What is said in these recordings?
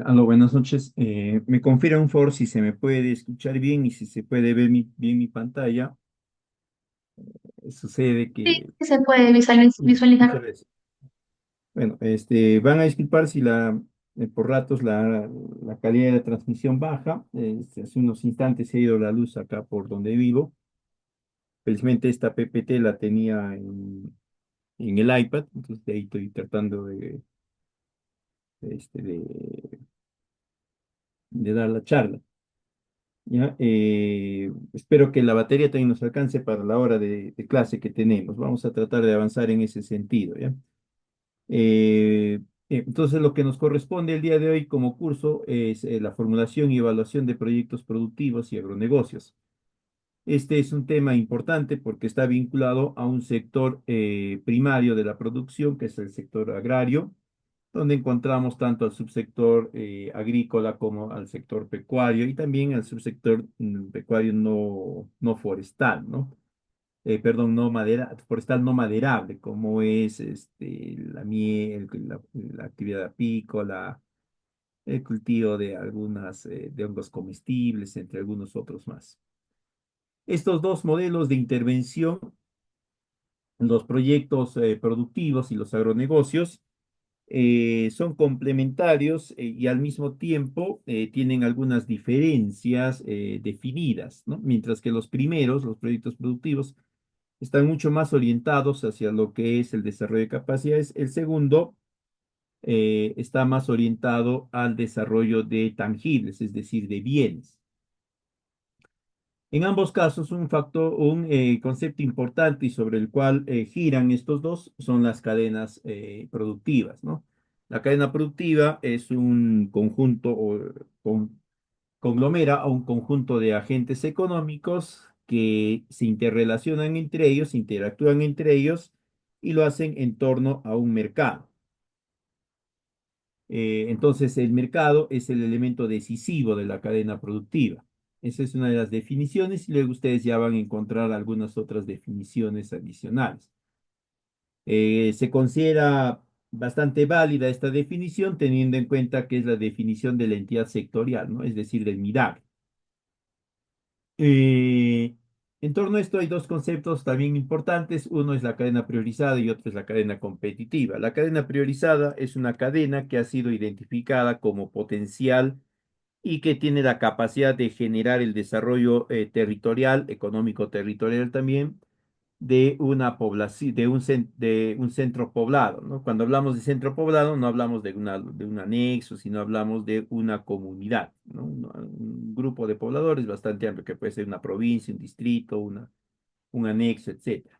Aló, buenas noches. Me confirma un favor si se me puede escuchar bien y si se puede ver bien mi pantalla. Sucede Sí, que... sí se puede Muchas visualizar. veces. Bueno, van a disculpar si por ratos la calidad de transmisión baja. Hace unos instantes se ha ido la luz acá por donde vivo. Felizmente esta PPT la tenía en el iPad, entonces de ahí estoy tratando este, de, de dar la charla. ¿Ya? Espero que la batería también nos alcance para la hora de clase que tenemos. Vamos a tratar de avanzar en ese sentido, ¿ya? Eh, entonces, lo que nos corresponde el día de hoy como curso es la formulación y evaluación de proyectos productivos y agronegocios. Este es un tema importante porque está vinculado a un sector primario de la producción, que es el sector agrario, donde encontramos tanto al subsector agrícola como al sector pecuario y también al subsector pecuario no forestal, ¿no? Perdón, no madera, forestal no maderable, como es la miel, la actividad apícola, el cultivo de de hongos comestibles, entre algunos otros más. Estos dos modelos de intervención, los proyectos productivos y los agronegocios, son complementarios y al mismo tiempo tienen algunas diferencias definidas, ¿no? Mientras que los primeros, los proyectos productivos, están mucho más orientados hacia lo que es el desarrollo de capacidades. El segundo está más orientado al desarrollo de tangibles, es decir, de bienes. En ambos casos, un concepto importante y sobre el cual giran estos dos son las cadenas productivas, ¿no? La cadena productiva es un conjunto conglomera a un conjunto de agentes económicos que se interrelacionan entre ellos, interactúan entre ellos y lo hacen en torno a un mercado. Entonces, el mercado es el elemento decisivo de la cadena productiva. Esa es una de las definiciones y luego ustedes ya van a encontrar algunas otras definiciones adicionales. Se considera bastante válida esta definición teniendo en cuenta que es la definición de la entidad sectorial, ¿no? Es decir, del MIDAC. Eh, en torno a esto hay dos conceptos también importantes. Uno es la cadena priorizada y otro es la cadena competitiva. La cadena priorizada es una cadena que ha sido identificada como potencial y que tiene la capacidad de generar el desarrollo territorial, económico territorial también, de una población, de un centro poblado, ¿no? Cuando hablamos de centro poblado, no hablamos de un anexo, sino hablamos de una comunidad, ¿no? Un grupo de pobladores bastante amplio, que puede ser una provincia, un distrito, un anexo, etcétera.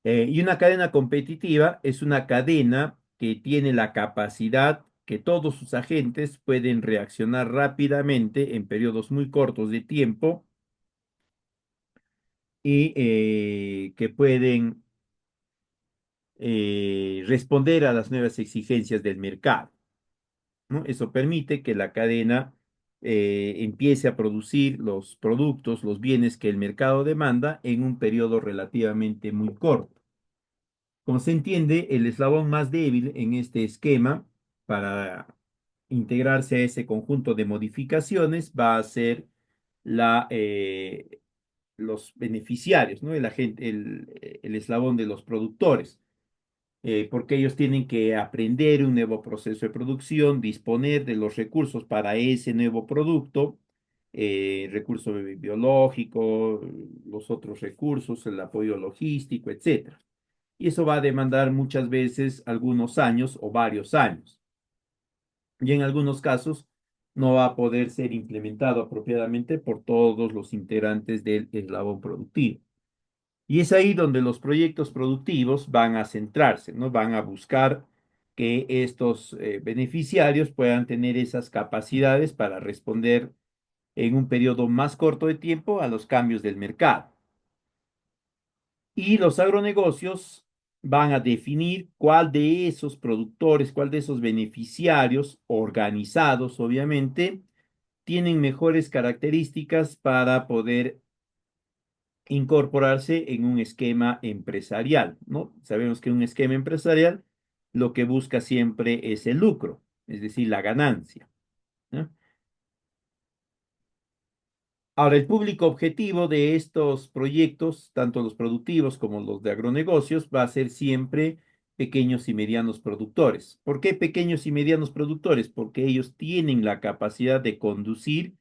Y una cadena competitiva es una cadena que tiene la capacidad que todos sus agentes pueden reaccionar rápidamente en periodos muy cortos de tiempo y que pueden responder a las nuevas exigencias del mercado, ¿no? Eso permite que la cadena empiece a producir los productos, los bienes que el mercado demanda en un periodo relativamente muy corto. Como se entiende, el eslabón más débil en este esquema para integrarse a ese conjunto de modificaciones va a ser la, eh, los beneficiarios, ¿no? El eslabón de los productores, porque ellos tienen que aprender un nuevo proceso de producción, disponer de los recursos para ese nuevo producto, recurso biológico, los otros recursos, el apoyo logístico, etcétera. Y eso va a demandar muchas veces algunos años o varios años. Y en algunos casos no va a poder ser implementado apropiadamente por todos los integrantes del eslabón productivo. Y es ahí donde los proyectos productivos van a centrarse, ¿no? Van a buscar que estos beneficiarios puedan tener esas capacidades para responder en un periodo más corto de tiempo a los cambios del mercado. Y los agronegocios van a definir cuál de esos productores, cuál de esos beneficiarios organizados, obviamente, tienen mejores características para poder incorporarse en un esquema empresarial, ¿no? Sabemos que un esquema empresarial lo que busca siempre es el lucro. es decir, la ganancia, ¿no? Ahora, el público objetivo de estos proyectos, tanto los productivos como los de agronegocios, va a ser siempre pequeños y medianos productores. ¿Por qué pequeños y medianos productores? Porque ellos tienen la capacidad de conducir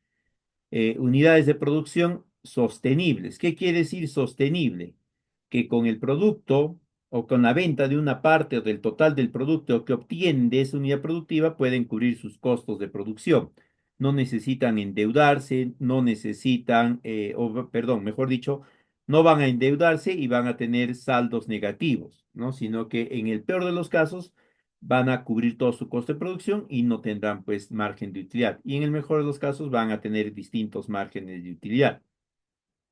unidades de producción sostenibles. ¿Qué quiere decir sostenible? Que con el producto o con la venta de una parte o del total del producto que obtienen de esa unidad productiva pueden cubrir sus costos de producción. No necesitan endeudarse, no necesitan, perdón, mejor dicho, no van a endeudarse y van a tener saldos negativos, ¿no? Sino que en el peor de los casos van a cubrir todo su costo de producción y no tendrán pues margen de utilidad. Y en el mejor de los casos van a tener distintos márgenes de utilidad,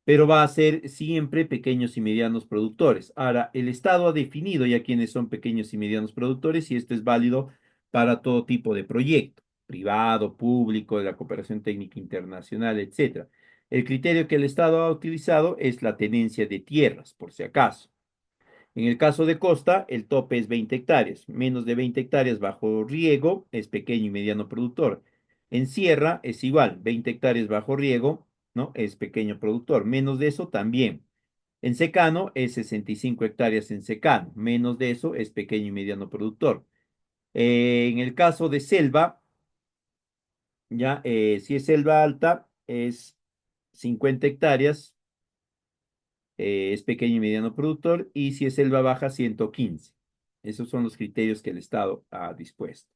pero va a ser siempre pequeños y medianos productores. Ahora, el Estado ha definido ya quiénes son pequeños y medianos productores y esto es válido para todo tipo de proyecto, privado, público, de la cooperación técnica internacional, etcétera. El criterio que el Estado ha utilizado es la tenencia de tierras, por si acaso. En el caso de costa, el tope es 20 hectáreas. Menos de 20 hectáreas bajo riego es pequeño y mediano productor. En sierra es igual, 20 hectáreas bajo riego, ¿no? Es pequeño productor. Menos de eso también. En secano es 65 hectáreas en secano. Menos de eso es pequeño y mediano productor. En el caso de selva, ya, si es selva alta, es 50 hectáreas, es pequeño y mediano productor. Y si es selva baja, 115. Esos son los criterios que el Estado ha dispuesto.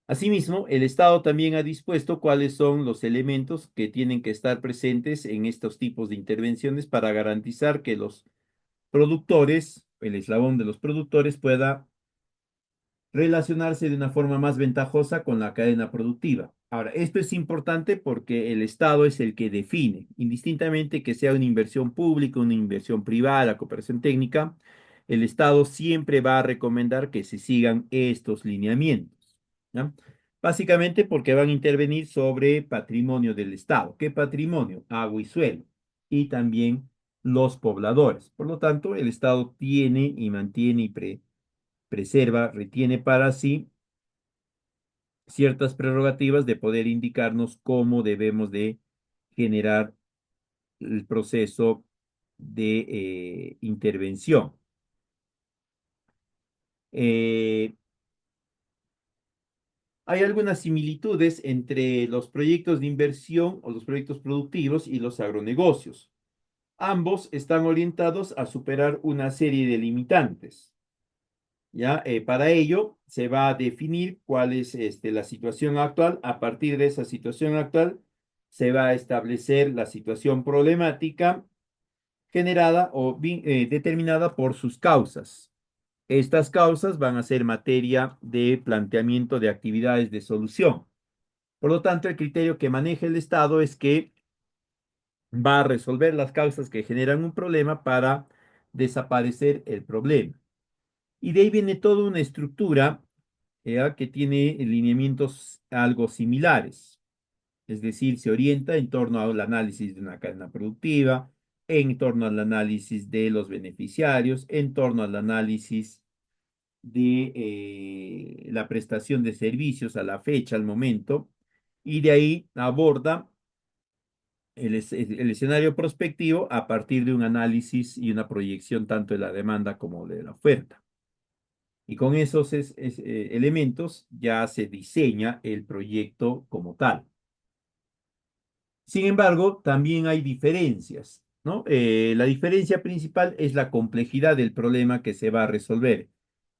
Asimismo, el Estado también ha dispuesto cuáles son los elementos que tienen que estar presentes en estos tipos de intervenciones para garantizar que los productores, el eslabón de los productores, pueda relacionarse de una forma más ventajosa con la cadena productiva. Ahora, esto es importante porque el Estado es el que define, indistintamente que sea una inversión pública, una inversión privada, la cooperación técnica, el Estado siempre va a recomendar que se sigan estos lineamientos, ¿ya? Básicamente porque van a intervenir sobre patrimonio del Estado. ¿Qué patrimonio? Agua y suelo. Y también los pobladores. Por lo tanto, el Estado tiene y mantiene y preserva, retiene para sí ciertas prerrogativas de poder indicarnos cómo debemos de generar el proceso de intervención. Eh, Hay algunas similitudes entre los proyectos de inversión o los proyectos productivos y los agronegocios. Ambos están orientados a superar una serie de limitantes. ¿Ya? Para ello se va a definir cuál es la situación actual. A partir de esa situación actual se va a establecer la situación problemática generada o determinada por sus causas. Estas causas van a ser materia de planteamiento de actividades de solución. Por lo tanto, el criterio que maneja el Estado es que va a resolver las causas que generan un problema para desaparecer el problema. Y de ahí viene toda una estructura que tiene lineamientos algo similares. Es decir, se orienta en torno al análisis de una cadena productiva, en torno al análisis de los beneficiarios, en torno al análisis de la prestación de servicios a la fecha, al momento, y de ahí aborda el escenario prospectivo a partir de un análisis y una proyección tanto de la demanda como de la oferta. Y con esos elementos ya se diseña el proyecto como tal. Sin embargo, también hay diferencias, ¿no? La diferencia principal es la complejidad del problema que se va a resolver,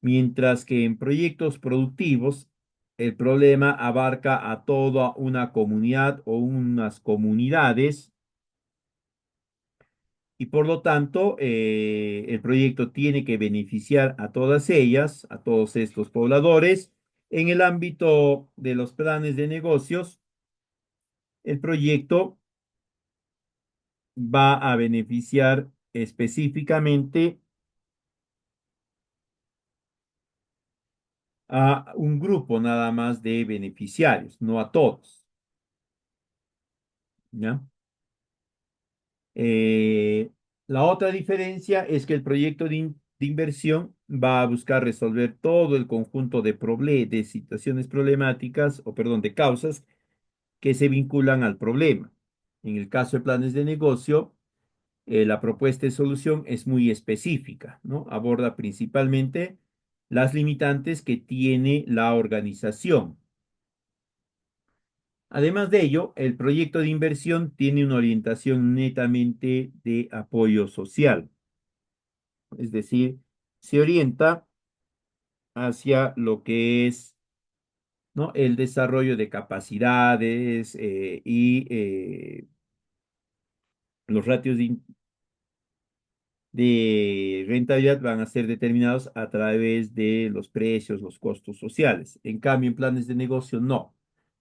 mientras que en proyectos productivos el problema abarca a toda una comunidad o unas comunidades y por lo tanto el proyecto tiene que beneficiar a todas ellas, a todos estos pobladores. En el ámbito de los planes de negocios, el proyecto va a beneficiar específicamente a un grupo nada más de beneficiarios, no a todos, ¿ya? Eh, la otra diferencia es que el proyecto de de inversión va a buscar resolver todo el conjunto de situaciones problemáticas, o perdón, de causas que se vinculan al problema. En el caso de planes de negocio, la propuesta de solución es muy específica, ¿no? Aborda principalmente las limitantes que tiene la organización. Además de ello, el proyecto de inversión tiene una orientación netamente de apoyo social, es decir, se orienta hacia lo que es, ¿no?, el desarrollo de capacidades y los ratios de rentabilidad van a ser determinados a través de los precios, los costos sociales. En cambio, en planes de negocio, no.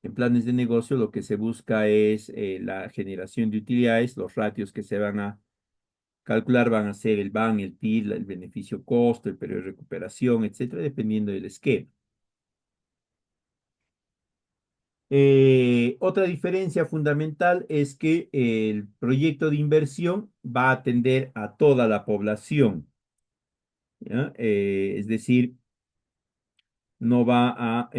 En planes de negocio lo que se busca es la generación de utilidades, los ratios que se van a calcular van a ser el BAN, el PIB, el beneficio costo, el periodo de recuperación, etcétera, dependiendo del esquema. Otra diferencia fundamental es que el proyecto de inversión va a atender a toda la población, ¿ya? Es decir, no va a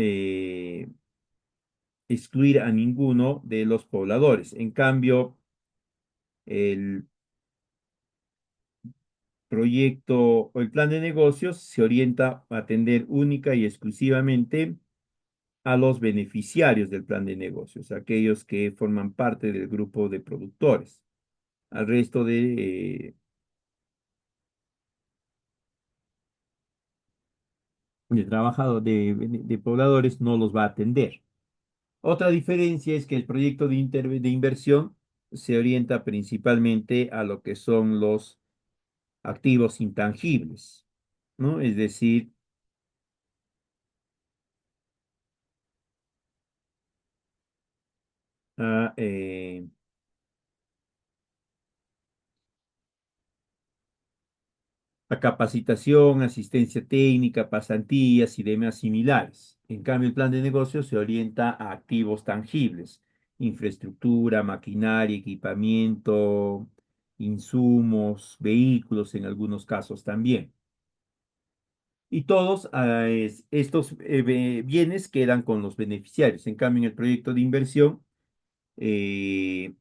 excluir a ninguno de los pobladores. En cambio, el proyecto o el plan de negocios se orienta a atender única y exclusivamente a los beneficiarios del plan de negocios, aquellos que forman parte del grupo de productores. Al resto de trabajadores, de pobladores, no los va a atender. Otra diferencia es que el proyecto de inversión se orienta principalmente a lo que son los activos intangibles, ¿no? Es decir, a, a capacitación, asistencia técnica, pasantías y demás similares. En cambio, el plan de negocio se orienta a activos tangibles, infraestructura, maquinaria, equipamiento, insumos, vehículos en algunos casos también. Y todos estos bienes quedan con los beneficiarios. En cambio, en el proyecto de inversión, eh,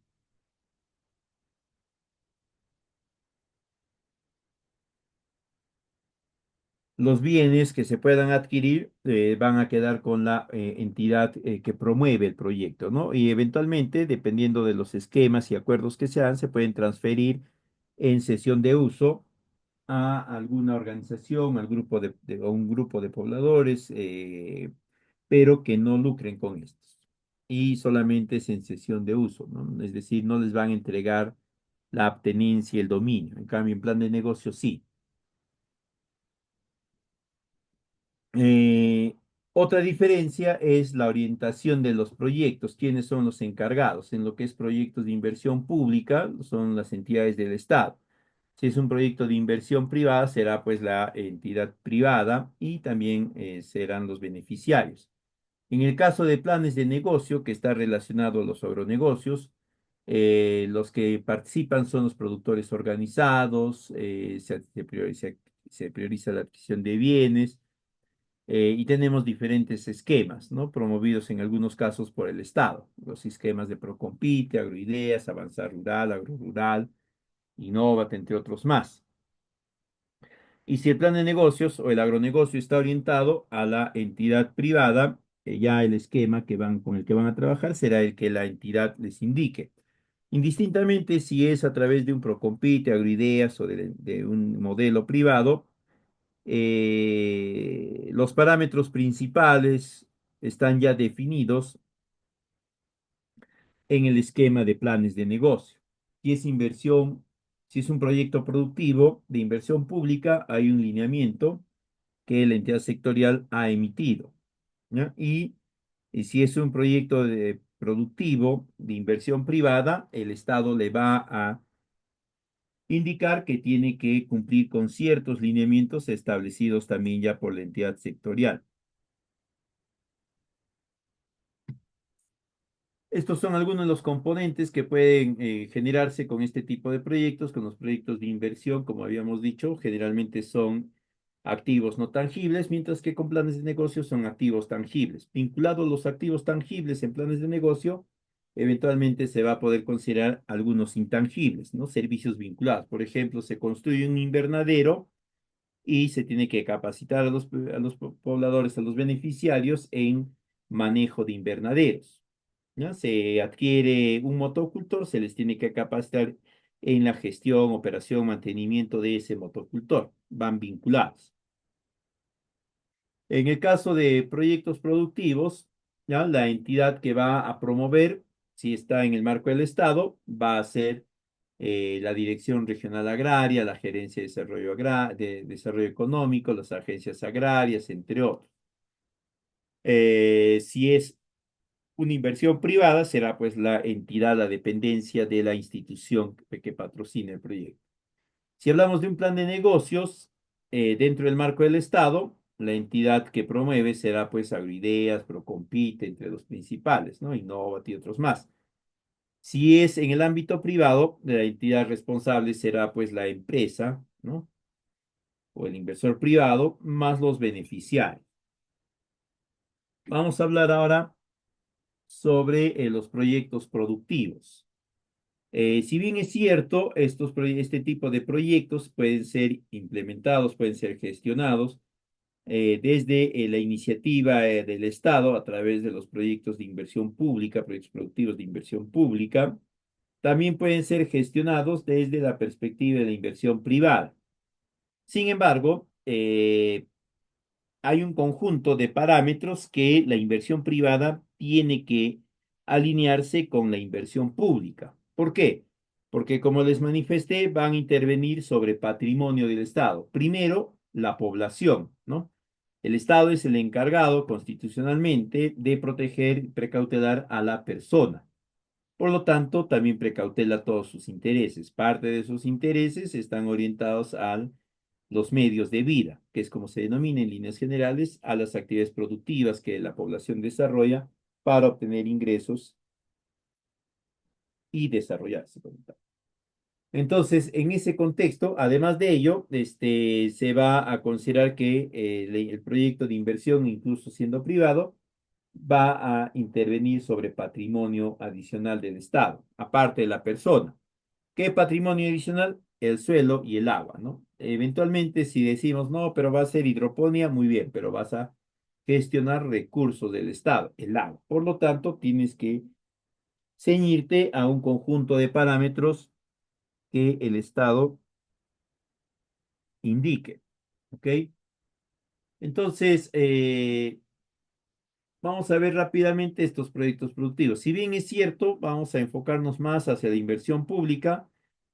los bienes que se puedan adquirir van a quedar con la entidad que promueve el proyecto, ¿no? Y eventualmente, dependiendo de los esquemas y acuerdos que se hagan, se pueden transferir en sesión de uso a alguna organización, al grupo o un grupo de pobladores, pero que no lucren con estos. Y solamente es en sesión de uso, ¿no? Es decir, no les van a entregar la abtenencia y el dominio. En cambio, en plan de negocio sí. Eh, Otra diferencia es la orientación de los proyectos, quiénes son los encargados. En lo que es proyectos de inversión pública, son las entidades del Estado. Si es un proyecto de inversión privada, será pues la entidad privada y también serán los beneficiarios. En el caso de planes de negocio, que está relacionado a los agronegocios, los que participan son los productores organizados, se prioriza la adquisición de bienes y tenemos diferentes esquemas, ¿no? Promovidos en algunos casos por el Estado. Los esquemas de Procompite, Agroideas, Avanzar Rural, Agrorural, Innovat, entre otros más. Y si el plan de negocios o el agronegocio está orientado a la entidad privada, ya el esquema con el que van a trabajar será el que la entidad les indique. Indistintamente si es a través de un Procompite, Agroideas o de un modelo privado, los parámetros principales están ya definidos en el esquema de planes de negocio. Si es inversión, si es un proyecto productivo de inversión pública, hay un lineamiento que la entidad sectorial ha emitido, ¿ya? Y si es un proyecto productivo de inversión privada, el Estado le va a indicar que tiene que cumplir con ciertos lineamientos establecidos también ya por la entidad sectorial. Estos son algunos de los componentes que pueden generarse con este tipo de proyectos, con los proyectos de inversión, como habíamos dicho, generalmente son activos no tangibles, mientras que con planes de negocio son activos tangibles. Vinculados los activos tangibles en planes de negocio, eventualmente se va a poder considerar algunos intangibles, ¿no? Servicios vinculados. Por ejemplo, se construye un invernadero y se tiene que capacitar a los pobladores, a los beneficiarios en manejo de invernaderos. ¿Ya? Se adquiere un motocultor, se les tiene que capacitar en la gestión, operación, mantenimiento de ese motocultor. Van vinculados. En el caso de proyectos productivos, ¿ya? La entidad que va a promover, si está en el marco del Estado, va a ser la Dirección Regional Agraria, la Gerencia de de Desarrollo Económico, las agencias agrarias, entre otros. Si es una inversión privada, será pues la entidad, la dependencia de la institución que patrocina el proyecto. Si hablamos de un plan de negocios dentro del marco del Estado, la entidad que promueve será pues Agroideas, Procompite, entre los principales, ¿no? Innovat y otros más. Si es en el ámbito privado, la entidad responsable será pues la empresa, ¿no? O el inversor privado, más los beneficiarios. Vamos a hablar ahora sobre los proyectos productivos. Si bien es cierto, este tipo de proyectos pueden ser implementados, pueden ser gestionados desde la iniciativa del Estado a través de los proyectos de inversión pública, proyectos productivos de inversión pública, también pueden ser gestionados desde la perspectiva de la inversión privada. Sin embargo, hay un conjunto de parámetros que la inversión privada tiene que alinearse con la inversión pública. ¿Por qué? Porque como les manifesté, van a intervenir sobre patrimonio del Estado. Primero, la población, ¿no? El Estado es el encargado constitucionalmente de proteger y precautelar a la persona. Por lo tanto, también precautela todos sus intereses. Parte de sus intereses están orientados a los medios de vida, que es como se denomina en líneas generales a las actividades productivas que la población desarrolla para obtener ingresos y desarrollarse como tal. Entonces, en ese contexto, además de ello, se va a considerar que el proyecto de inversión, incluso siendo privado, va a intervenir sobre patrimonio adicional del Estado, aparte de la persona. ¿Qué patrimonio adicional? El suelo y el agua, ¿no? Eventualmente, si decimos, no, pero va a ser hidroponía, muy bien, pero vas a gestionar recursos del Estado, el agua. Por lo tanto, tienes que ceñirte a un conjunto de parámetros que el Estado indique, ¿ok? Entonces, vamos a ver rápidamente estos proyectos productivos. Si bien es cierto, vamos a enfocarnos más hacia la inversión pública,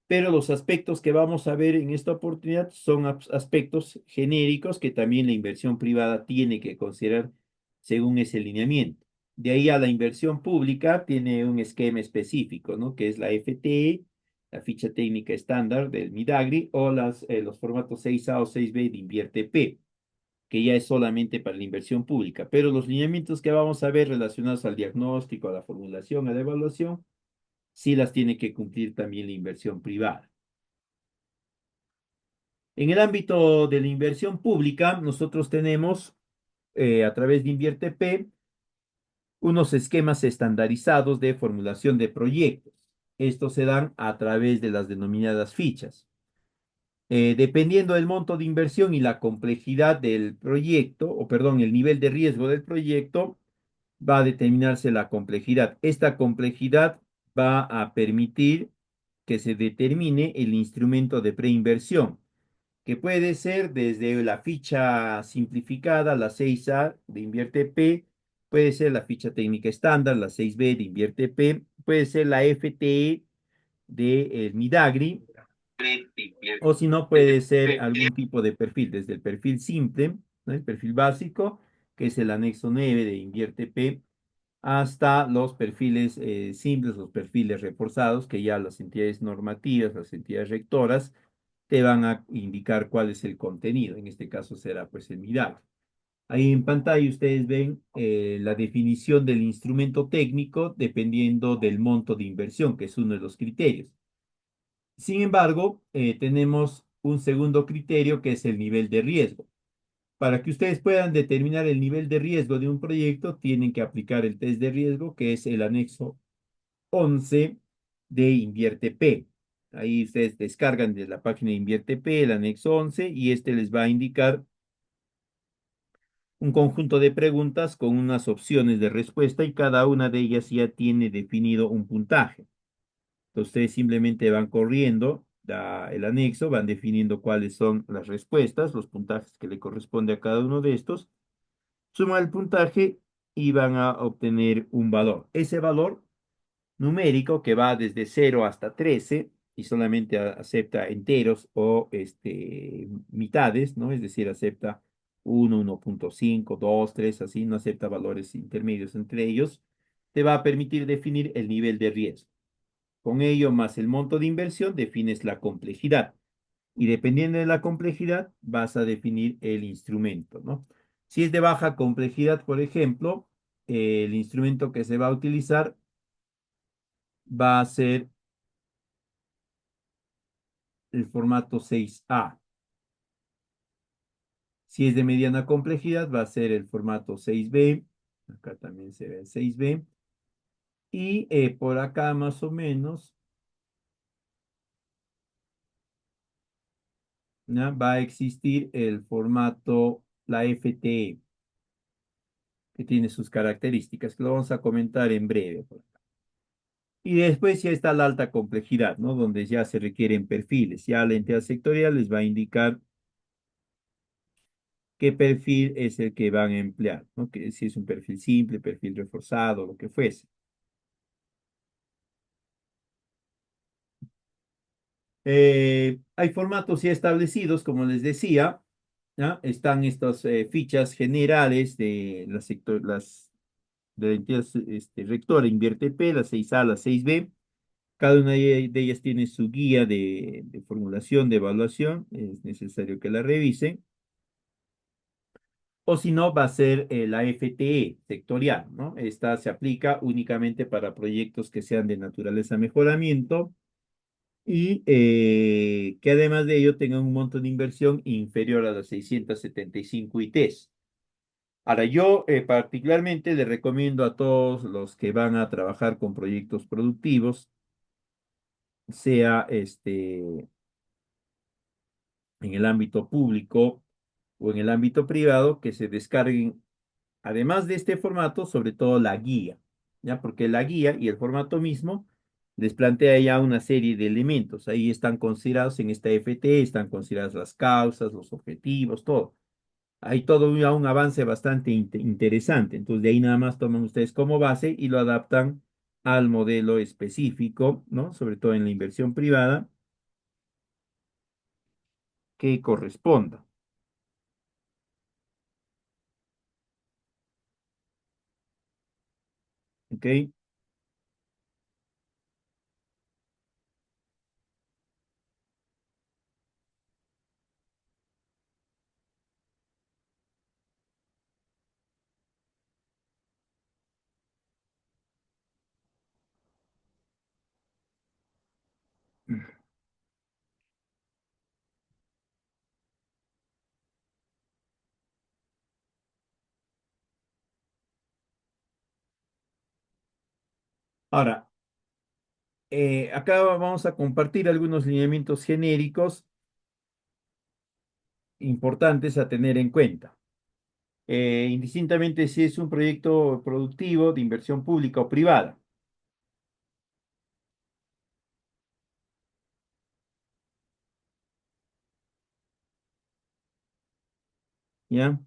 pero los aspectos que vamos a ver en esta oportunidad son aspectos genéricos que también la inversión privada tiene que considerar según ese lineamiento. De ahí a la inversión pública tiene un esquema específico, ¿no? Que es la FTE, la ficha técnica estándar del Midagri o los formatos 6A o 6B de Invierte P, que ya es solamente para la inversión pública, pero los lineamientos que vamos a ver relacionados al diagnóstico, a la formulación, a la evaluación, sí las tiene que cumplir también la inversión privada. En el ámbito de la inversión pública, nosotros tenemos a través de Invierte P unos esquemas estandarizados de formulación de proyectos. Estos se dan a través de las denominadas fichas. Dependiendo del monto de inversión y la complejidad del proyecto, o perdón, el nivel de riesgo del proyecto, va a determinarse la complejidad. Esta complejidad va a permitir que se determine el instrumento de preinversión, que puede ser desde la ficha simplificada, la 6A de Invierte P, puede ser la ficha técnica estándar, la 6B de Invierte P, puede ser la FTE de Midagri, o si no, puede ser algún tipo de perfil, desde el perfil simple, ¿no? El perfil básico, que es el anexo 9 de Invierte P, hasta los perfiles simples, los perfiles reforzados, que ya las entidades normativas, las entidades rectoras, te van a indicar cuál es el contenido. En este caso será pues el MIDAC. Ahí en pantalla ustedes ven la definición del instrumento técnico dependiendo del monto de inversión, que es uno de los criterios. Sin embargo, tenemos un segundo criterio que es el nivel de riesgo. Para que ustedes puedan determinar el nivel de riesgo de un proyecto, tienen que aplicar el test de riesgo, que es el anexo 11 de Invierte P. Ahí ustedes descargan de la página de Invierte P el anexo 11 y este les va a indicar un conjunto de preguntas con unas opciones de respuesta y cada una de ellas ya tiene definido un puntaje. Entonces, ustedes simplemente van corriendo el anexo, van definiendo cuáles son las respuestas, los puntajes que le corresponde a cada uno de estos, suman el puntaje y van a obtener un valor. Ese valor numérico que va desde 0 hasta 13 y solamente acepta enteros o mitades, ¿no? Es decir, acepta 1, 1.5, 2, 3, así, no acepta valores intermedios entre ellos, te va a permitir definir el nivel de riesgo. Con ello, más el monto de inversión, defines la complejidad. Y dependiendo de la complejidad, vas a definir el instrumento, ¿no? Si es de baja complejidad, por ejemplo, el instrumento que se va a utilizar va a ser el formato 6A. Si es de mediana complejidad, va a ser el formato 6B. Acá también se ve el 6B. Y por acá más o menos, ¿ya? Va a existir el formato, la FTE, que tiene sus características, que lo vamos a comentar en breve. Y después ya está la alta complejidad, ¿no? Donde ya se requieren perfiles. Ya la entidad sectorial les va a indicar qué perfil es el que van a emplear, ¿no? Que si es un perfil simple, perfil reforzado, lo que fuese. Hay formatos ya establecidos, como les decía, ¿ya? Están estas fichas generales de las de la entidad rectora Invierte P, la 6A, la 6B. Cada una de ellas tiene su guía de formulación, de evaluación. Es necesario que la revisen. O si no, va a ser la FTE sectorial, ¿no? Esta se aplica únicamente para proyectos que sean de naturaleza mejoramiento y que además de ello tengan un monto de inversión inferior a las 675 ITs. Ahora, yo particularmente le recomiendo a todos los que van a trabajar con proyectos productivos, sea en el ámbito público o en el ámbito privado, que se descarguen, además de este formato, sobre todo la guía, ¿ya? Porque la guía y el formato mismo les plantea ya una serie de elementos. Ahí están considerados en esta FT, están consideradas las causas, los objetivos, todo. Hay todo ya un avance bastante interesante. Entonces, de ahí nada más toman ustedes como base y lo adaptan al modelo específico, ¿no? Sobre todo en la inversión privada que corresponda. ¿Ok? Ahora, acá vamos a compartir algunos lineamientos genéricos importantes a tener en cuenta. Indistintamente si es un proyecto productivo de inversión pública o privada, ¿ya?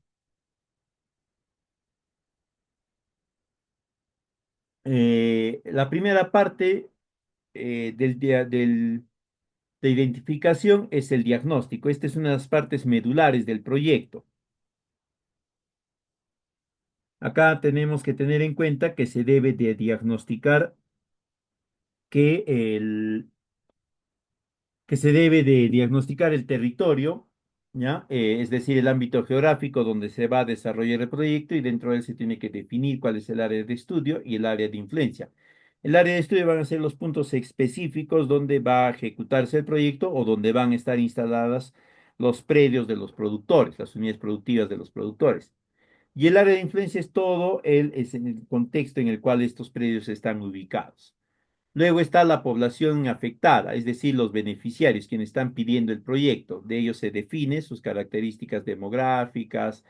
La primera parte de identificación es el diagnóstico. Esta es una de las partes medulares del proyecto. Acá tenemos que tener en cuenta que se debe de diagnosticar que, que se debe de diagnosticar el territorio, ¿ya? Es decir, el ámbito geográfico donde se va a desarrollar el proyecto y dentro de él se tiene que definir cuál es el área de estudio y el área de influencia. El área de estudio van a ser los puntos específicos donde va a ejecutarse el proyecto o donde van a estar instaladas los predios de los productores, las unidades productivas de los productores. Y el área de influencia es todo es en el contexto en el cual estos predios están ubicados. Luego está la población afectada, es decir, los beneficiarios, quienes están pidiendo el proyecto. De ellos se define sus características demográficas,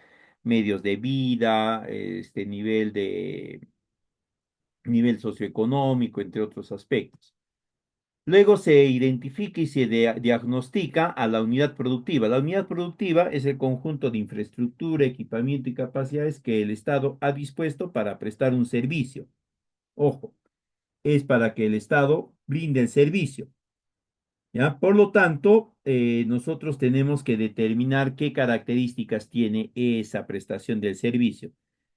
medios de vida, nivel socioeconómico, entre otros aspectos. Luego se identifica y se diagnostica a la unidad productiva. La unidad productiva es el conjunto de infraestructura, equipamiento y capacidades que el Estado ha dispuesto para prestar un servicio. Ojo, es para que el Estado brinde el servicio. ¿Ya? Por lo tanto, nosotros tenemos que determinar qué características tiene esa prestación del servicio.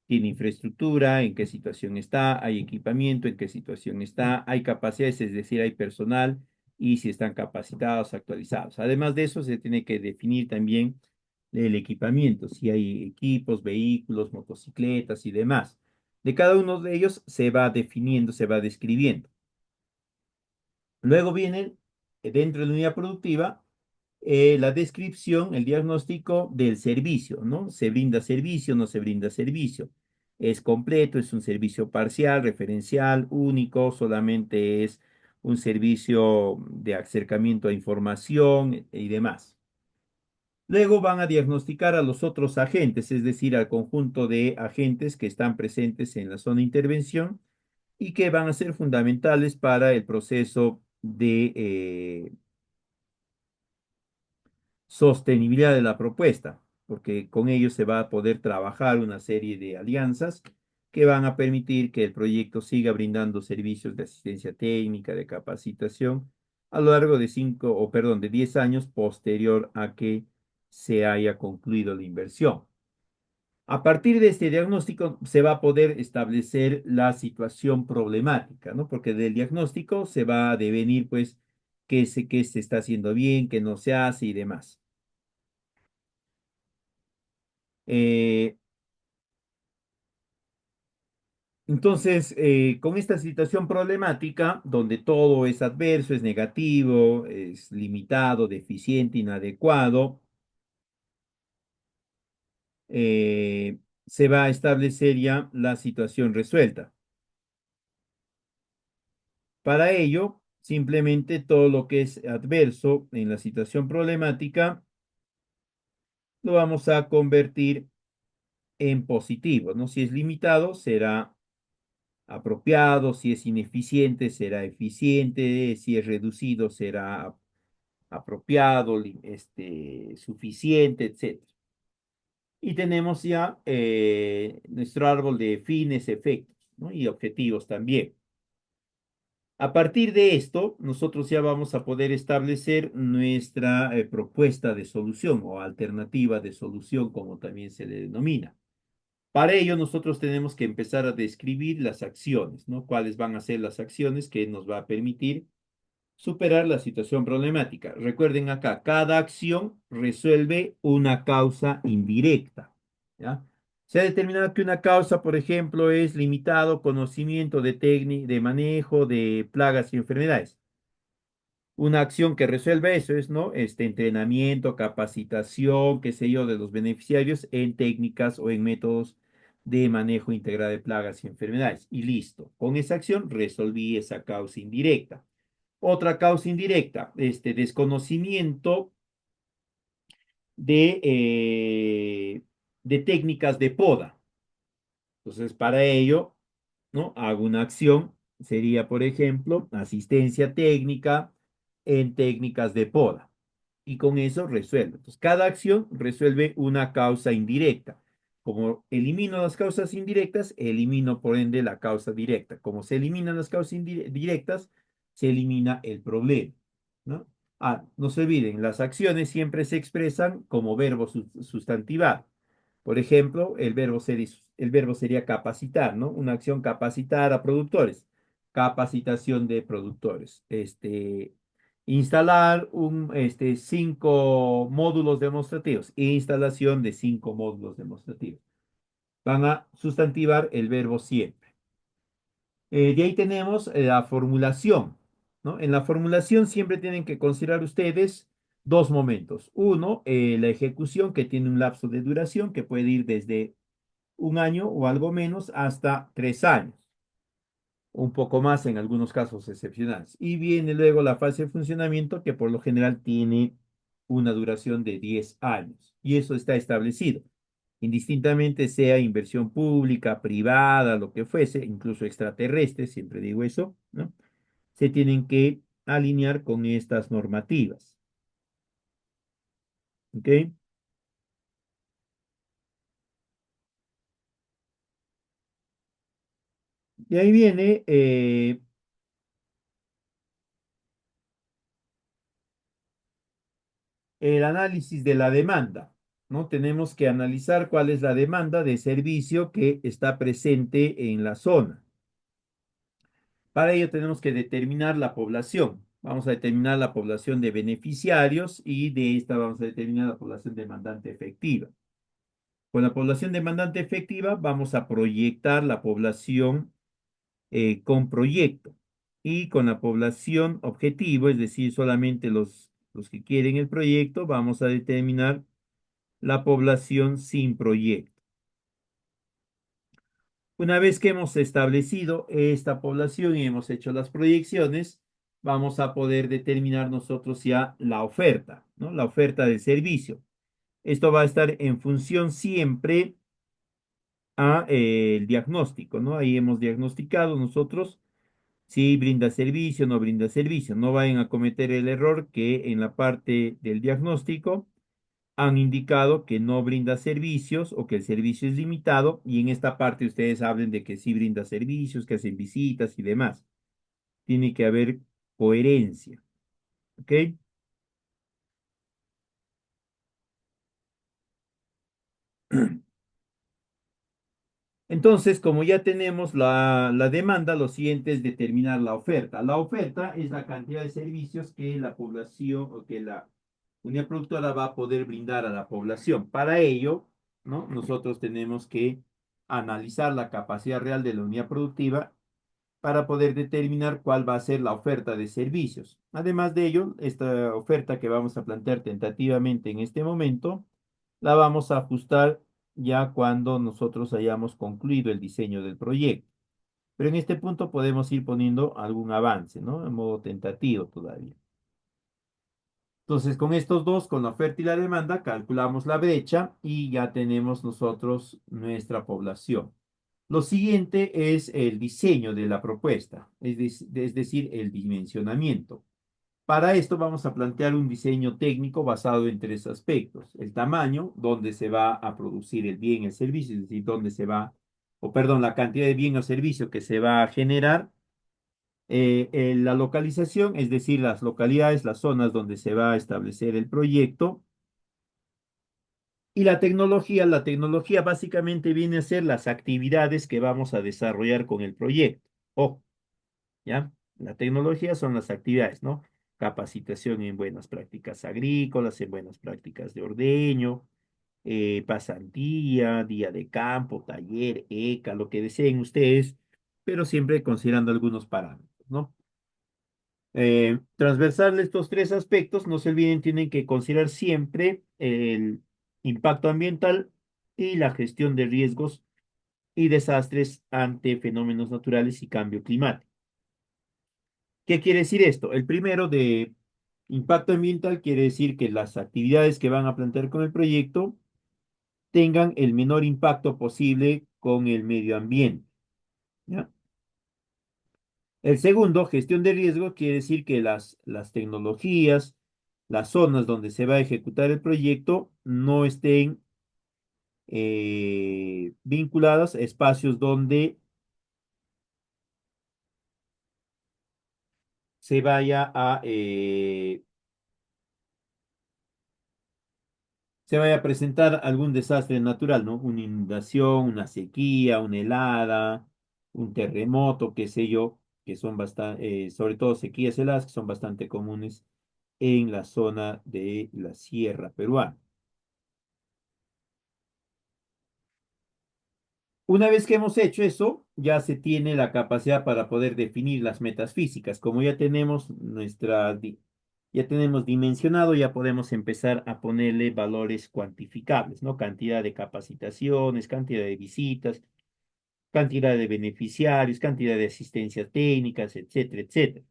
Tiene infraestructura, en qué situación está, hay equipamiento, en qué situación está, hay capacidades, es decir, hay personal y si están capacitados, actualizados. Además de eso, se tiene que definir también el equipamiento, si hay equipos, vehículos, motocicletas y demás. De cada uno de ellos se va definiendo, se va describiendo. Luego viene, dentro de la unidad productiva, la descripción, el diagnóstico del servicio, ¿no? ¿Se brinda servicio, no se brinda servicio? ¿Es completo, es un servicio parcial, referencial, único, solamente es un servicio de acercamiento a información y demás? Luego van a diagnosticar a los otros agentes, es decir, al conjunto de agentes que están presentes en la zona de intervención y que van a ser fundamentales para el proceso de sostenibilidad de la propuesta, porque con ellos se va a poder trabajar una serie de alianzas que van a permitir que el proyecto siga brindando servicios de asistencia técnica, de capacitación, a lo largo de 10 años posterior a que se haya concluido la inversión. A partir de este diagnóstico se va a poder establecer la situación problemática, ¿no? Porque del diagnóstico se va a devenir, pues, qué se está haciendo bien, qué no se hace y demás. Eh, entonces, con esta situación problemática, donde todo es adverso, es negativo, es limitado, deficiente, inadecuado, se va a establecer ya la situación resuelta. Para ello, simplemente todo lo que es adverso en la situación problemática lo vamos a convertir en positivo, ¿no? Si es limitado, será apropiado, si es ineficiente, será eficiente, si es reducido, será apropiado, suficiente, etcétera. Y tenemos ya nuestro árbol de fines, efectos, ¿no? Y objetivos también. A partir de esto, nosotros ya vamos a poder establecer nuestra propuesta de solución o alternativa de solución, como también se le denomina. Para ello, nosotros tenemos que empezar a describir las acciones, ¿no? ¿Cuáles van a ser las acciones que nos va a permitir superar la situación problemática? Recuerden acá, cada acción resuelve una causa indirecta, ¿ya? Se ha determinado que una causa, por ejemplo, es limitado conocimiento de técnica, de manejo de plagas y enfermedades. Una acción que resuelva eso es, ¿no? Este entrenamiento, capacitación, qué sé yo, de los beneficiarios en técnicas o en métodos de manejo integral de plagas y enfermedades. Y listo. Con esa acción resolví esa causa indirecta. Otra causa indirecta, este desconocimiento de, eh, de técnicas de poda. Entonces, para ello, ¿no? Hago una acción, sería, por ejemplo, asistencia técnica en técnicas de poda. Y con eso resuelvo. Entonces, cada acción resuelve una causa indirecta. Como elimino las causas indirectas, elimino por ende la causa directa. Como se eliminan las causas directas, se elimina el problema, ¿no? No se olviden, las acciones siempre se expresan como verbo sustantivado. Por ejemplo, el verbo sería capacitar, ¿no? Una acción capacitar a productores. Capacitación de productores. Instalar cinco módulos demostrativos. Instalación de cinco módulos demostrativos. Van a sustantivar el verbo siempre. De ahí tenemos la formulación, ¿no? En la formulación siempre tienen que considerar ustedes dos momentos. Uno, la ejecución, que tiene un lapso de duración que puede ir desde un año o algo menos hasta 3 años, un poco más en algunos casos excepcionales. Y viene luego la fase de funcionamiento, que por lo general tiene una duración de 10 años. Y eso está establecido. Indistintamente sea inversión pública, privada, lo que fuese, incluso extraterrestre, siempre digo eso, ¿no? Se tienen que alinear con estas normativas. ¿Ok? Y ahí viene el análisis de la demanda, ¿no? Tenemos que analizar cuál es la demanda de servicio que está presente en la zona. Para ello tenemos que determinar la población. Vamos a determinar la población de beneficiarios y de esta vamos a determinar la población demandante efectiva. Con la población demandante efectiva vamos a proyectar la población con proyecto. Y con la población objetivo, es decir, solamente los que quieren el proyecto, vamos a determinar la población sin proyecto. Una vez que hemos establecido esta población y hemos hecho las proyecciones, vamos a poder determinar nosotros ya la oferta, ¿no? La oferta del servicio. Esto va a estar en función siempre a el diagnóstico, ¿no? Ahí hemos diagnosticado nosotros si brinda servicio o no brinda servicio. No vayan a cometer el error que en la parte del diagnóstico han indicado que no brinda servicios o que el servicio es limitado y en esta parte ustedes hablen de que sí brinda servicios, que hacen visitas y demás. Tiene que haber coherencia, ¿ok? Entonces, como ya tenemos la demanda, lo siguiente es determinar la oferta. La oferta es la cantidad de servicios que la población o que la unidad productora va a poder brindar a la población. Para ello, ¿no? Nosotros tenemos que analizar la capacidad real de la unidad productiva para poder determinar cuál va a ser la oferta de servicios. Además de ello, esta oferta que vamos a plantear tentativamente en este momento, la vamos a ajustar ya cuando nosotros hayamos concluido el diseño del proyecto. Pero en este punto podemos ir poniendo algún avance, ¿no? En modo tentativo todavía. Entonces, con estos dos, con la oferta y la demanda, calculamos la brecha y ya tenemos nosotros nuestra población. Lo siguiente es el diseño de la propuesta, es decir, el dimensionamiento. Para esto vamos a plantear un diseño técnico basado en tres aspectos. El tamaño, donde se va a producir el bien, el servicio, es decir, dónde se va, o perdón, la cantidad de bien o servicio que se va a generar. La localización, es decir, las localidades, las zonas donde se va a establecer el proyecto. Y la tecnología básicamente viene a ser las actividades que vamos a desarrollar con el proyecto. Ojo, ¿ya? La tecnología son las actividades, ¿no? Capacitación en buenas prácticas agrícolas, en buenas prácticas de ordeño, pasantía, día de campo, taller, ECA, lo que deseen ustedes, pero siempre considerando algunos parámetros, ¿no? Transversal de estos tres aspectos, no se olviden, tienen que considerar siempre el impacto ambiental y la gestión de riesgos y desastres ante fenómenos naturales y cambio climático. ¿Qué quiere decir esto? El primero de impacto ambiental quiere decir que las actividades que van a plantear con el proyecto tengan el menor impacto posible con el medio ambiente, ¿ya? El segundo, gestión de riesgo, quiere decir que las tecnologías, las zonas donde se va a ejecutar el proyecto no estén vinculadas a espacios donde se vaya se vaya a presentar algún desastre natural, ¿no? Una inundación, una sequía, una helada, un terremoto, qué sé yo, que son bastante, sobre todo sequías heladas, que son bastante comunes en la zona de la Sierra Peruana. Una vez que hemos hecho eso, ya se tiene la capacidad para poder definir las metas físicas. Como ya tenemos ya tenemos dimensionado, ya podemos empezar a ponerle valores cuantificables, ¿no? Cantidad de capacitaciones, cantidad de visitas, cantidad de beneficiarios, cantidad de asistencias técnicas, etcétera, etcétera.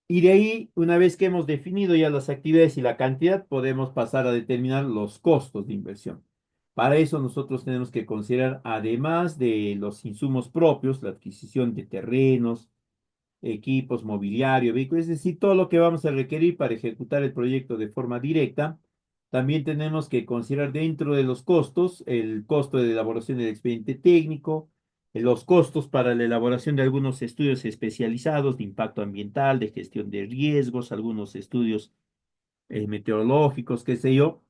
Y de ahí, una vez que hemos definido ya las actividades y la cantidad, podemos pasar a determinar los costos de inversión. Para eso nosotros tenemos que considerar, además de los insumos propios, la adquisición de terrenos, equipos, mobiliario, vehículos, es decir, todo lo que vamos a requerir para ejecutar el proyecto de forma directa. También tenemos que considerar dentro de los costos el costo de elaboración del expediente técnico, los costos para la elaboración de algunos estudios especializados de impacto ambiental, de gestión de riesgos, algunos estudios meteorológicos, qué sé yo.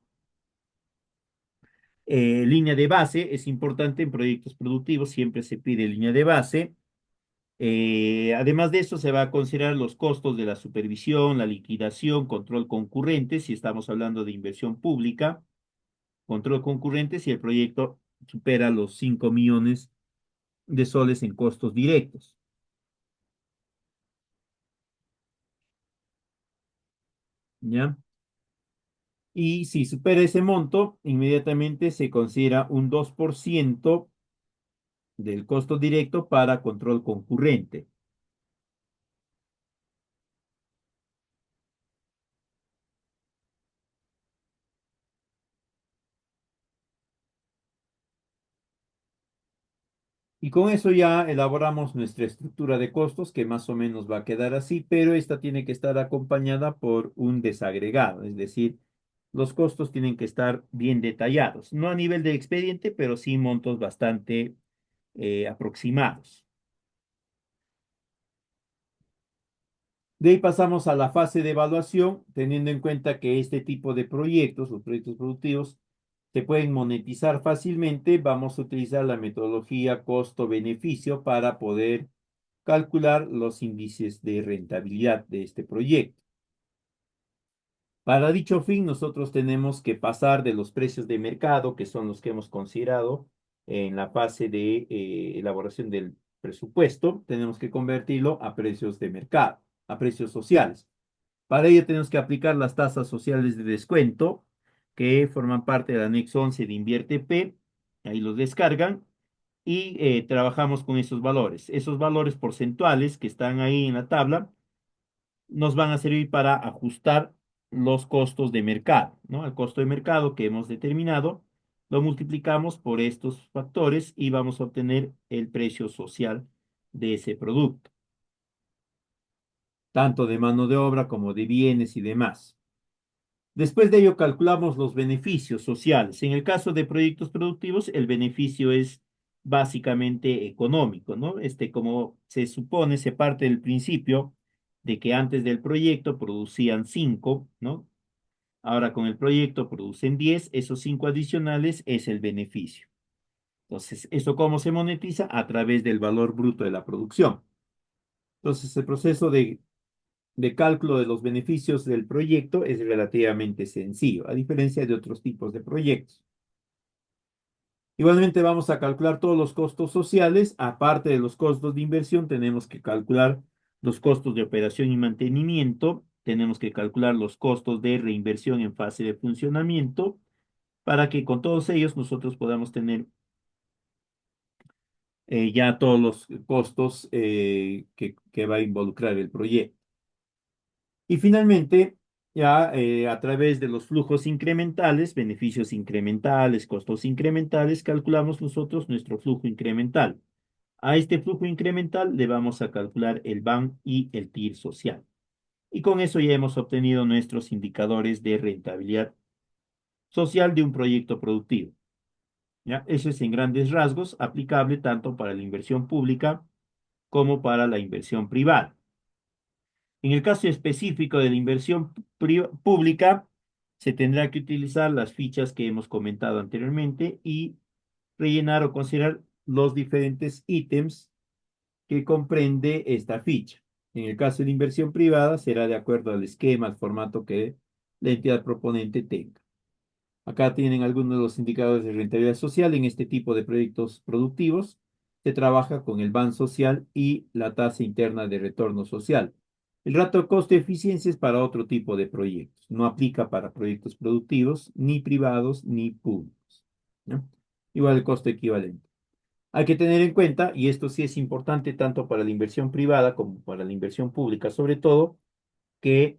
Línea de base es importante en proyectos productivos, siempre se pide línea de base. Además de eso, se va a considerar los costos de la supervisión, la liquidación, control concurrente, si estamos hablando de inversión pública, control concurrente si el proyecto supera los 5 millones de soles en costos directos. ¿Ya? Y si supera ese monto, inmediatamente se considera un 2% del costo directo para control concurrente. Y con eso ya elaboramos nuestra estructura de costos, que más o menos va a quedar así, pero esta tiene que estar acompañada por un desagregado, es decir, los costos tienen que estar bien detallados, no a nivel de expediente, pero sí montos bastante aproximados. De ahí pasamos a la fase de evaluación, teniendo en cuenta que este tipo de proyectos, los proyectos productivos, se pueden monetizar fácilmente. Vamos a utilizar la metodología costo-beneficio para poder calcular los índices de rentabilidad de este proyecto. Para dicho fin, nosotros tenemos que pasar de los precios de mercado, que son los que hemos considerado en la fase de elaboración del presupuesto, tenemos que convertirlo a precios de mercado, a precios sociales. Para ello tenemos que aplicar las tasas sociales de descuento que forman parte del anexo 11 de Invierte P. Ahí los descargan y trabajamos con esos valores. Esos valores porcentuales que están ahí en la tabla nos van a servir para ajustar los costos de mercado, ¿no? El costo de mercado que hemos determinado lo multiplicamos por estos factores y vamos a obtener el precio social de ese producto, tanto de mano de obra como de bienes y demás. Después de ello calculamos los beneficios sociales. En el caso de proyectos productivos, el beneficio es básicamente económico, ¿no? Como se supone, se parte del principio de que antes del proyecto producían 5, ¿no? Ahora con el proyecto producen 10, esos 5 adicionales es el beneficio. Entonces, ¿eso cómo se monetiza? A través del valor bruto de la producción. Entonces, el proceso de cálculo de los beneficios del proyecto es relativamente sencillo, a diferencia de otros tipos de proyectos. Igualmente vamos a calcular todos los costos sociales, aparte de los costos de inversión, tenemos que calcular los costos de operación y mantenimiento, tenemos que calcular los costos de reinversión en fase de funcionamiento, para que con todos ellos nosotros podamos tener ya todos los costos que va a involucrar el proyecto. Y finalmente, ya a través de los flujos incrementales, beneficios incrementales, costos incrementales, calculamos nosotros nuestro flujo incremental. A este flujo incremental le vamos a calcular el BAN y el TIR social. Y con eso ya hemos obtenido nuestros indicadores de rentabilidad social de un proyecto productivo. ¿Ya? Eso es en grandes rasgos aplicable tanto para la inversión pública como para la inversión privada. En el caso específico de la inversión pública, se tendrá que utilizar las fichas que hemos comentado anteriormente y rellenar o considerar los diferentes ítems que comprende esta ficha. En el caso de la inversión privada, será de acuerdo al esquema, al formato que la entidad proponente tenga. Acá tienen algunos de los indicadores de rentabilidad social. En este tipo de proyectos productivos se trabaja con el BAN social y la tasa interna de retorno social. El ratio costo-eficiencia es para otro tipo de proyectos. No aplica para proyectos productivos, ni privados, ni públicos, ¿no? Igual el costo equivalente. Hay que tener en cuenta, y esto sí es importante tanto para la inversión privada como para la inversión pública, sobre todo, que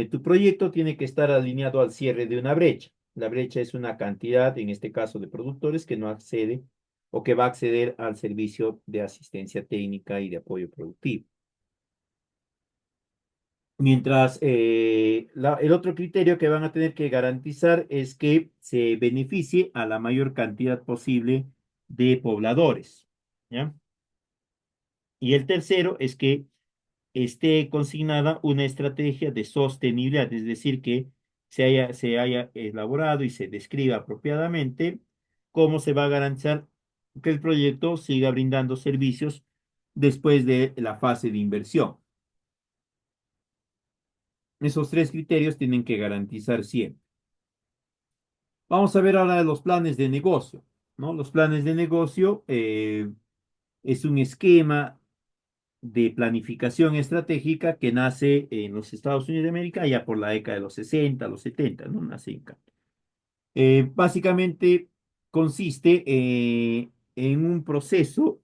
tu proyecto tiene que estar alineado al cierre de una brecha. La brecha es una cantidad, en este caso, de productores que no accede o que va a acceder al servicio de asistencia técnica y de apoyo productivo. Mientras el otro criterio que van a tener que garantizar es que se beneficie a la mayor cantidad posible de pobladores, ¿ya? Y el tercero es que esté consignada una estrategia de sostenibilidad, es decir, que se haya elaborado y se describa apropiadamente cómo se va a garantizar que el proyecto siga brindando servicios después de la fase de inversión. Esos tres criterios tienen que garantizar siempre. Vamos a ver ahora los planes de negocio, ¿no? Los planes de negocio es un esquema de planificación estratégica que nace en los Estados Unidos de América ya por la década de los 60, los 70, ¿no? Nace en acá. Básicamente consiste en un proceso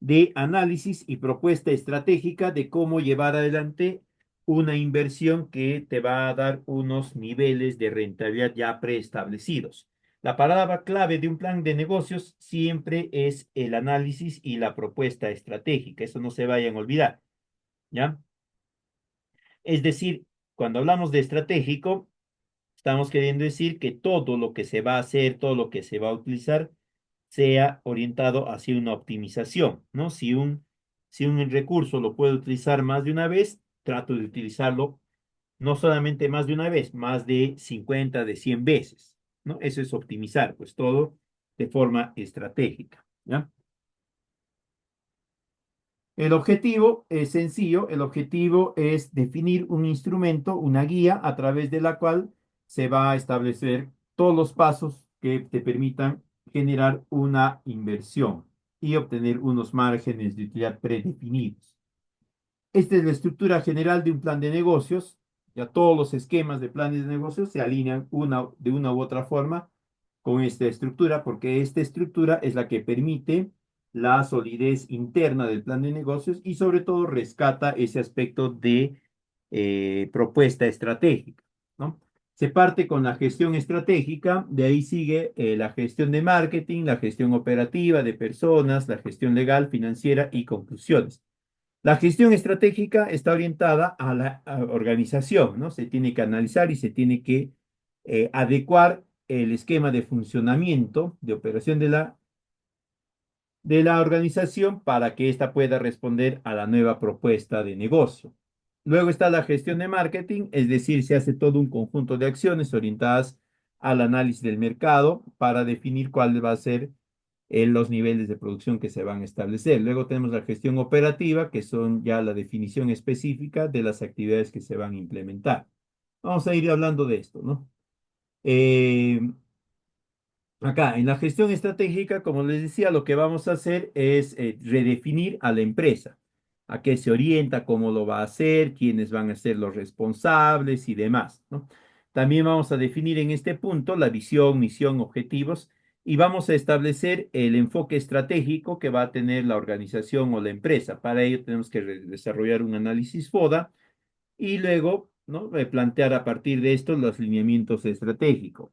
de análisis y propuesta estratégica de cómo llevar adelante una inversión que te va a dar unos niveles de rentabilidad ya preestablecidos. La palabra clave de un plan de negocios siempre es el análisis y la propuesta estratégica. Eso no se vayan a olvidar, ¿ya? Es decir, cuando hablamos de estratégico, estamos queriendo decir que todo lo que se va a hacer, todo lo que se va a utilizar, sea orientado hacia una optimización, ¿no? Si un recurso lo puedo utilizar más de una vez, trato de utilizarlo no solamente más de una vez, más de 50, de 100 veces, ¿no? Eso es optimizar, pues todo de forma estratégica, ¿ya? El objetivo es sencillo, el objetivo es definir un instrumento, una guía a través de la cual se va a establecer todos los pasos que te permitan generar una inversión y obtener unos márgenes de utilidad predefinidos. Esta es la estructura general de un plan de negocios. Ya todos los esquemas de planes de negocios se alinean de una u otra forma con esta estructura, porque esta estructura es la que permite la solidez interna del plan de negocios y sobre todo rescata ese aspecto de propuesta estratégica, ¿no? Se parte con la gestión estratégica, de ahí sigue la gestión de marketing, la gestión operativa de personas, la gestión legal, financiera y conclusiones. La gestión estratégica está orientada a la organización, ¿no? Se tiene que analizar y se tiene que adecuar el esquema de funcionamiento, de operación de la organización para que ésta pueda responder a la nueva propuesta de negocio. Luego está la gestión de marketing, es decir, se hace todo un conjunto de acciones orientadas al análisis del mercado para definir cuál va a ser los niveles de producción que se van a establecer. Luego tenemos la gestión operativa, que son ya la definición específica de las actividades que se van a implementar. Vamos a ir hablando de esto, ¿no? Eh, Acá, en la gestión estratégica, como les decía, lo que vamos a hacer es redefinir a la empresa, a qué se orienta, cómo lo va a hacer, quiénes van a ser los responsables y demás, ¿no? También vamos a definir en este punto la visión, misión, objetivos y vamos a establecer el enfoque estratégico que va a tener la organización o la empresa. Para ello tenemos que desarrollar un análisis FODA y luego, ¿no? Plantear a partir de esto los lineamientos estratégicos.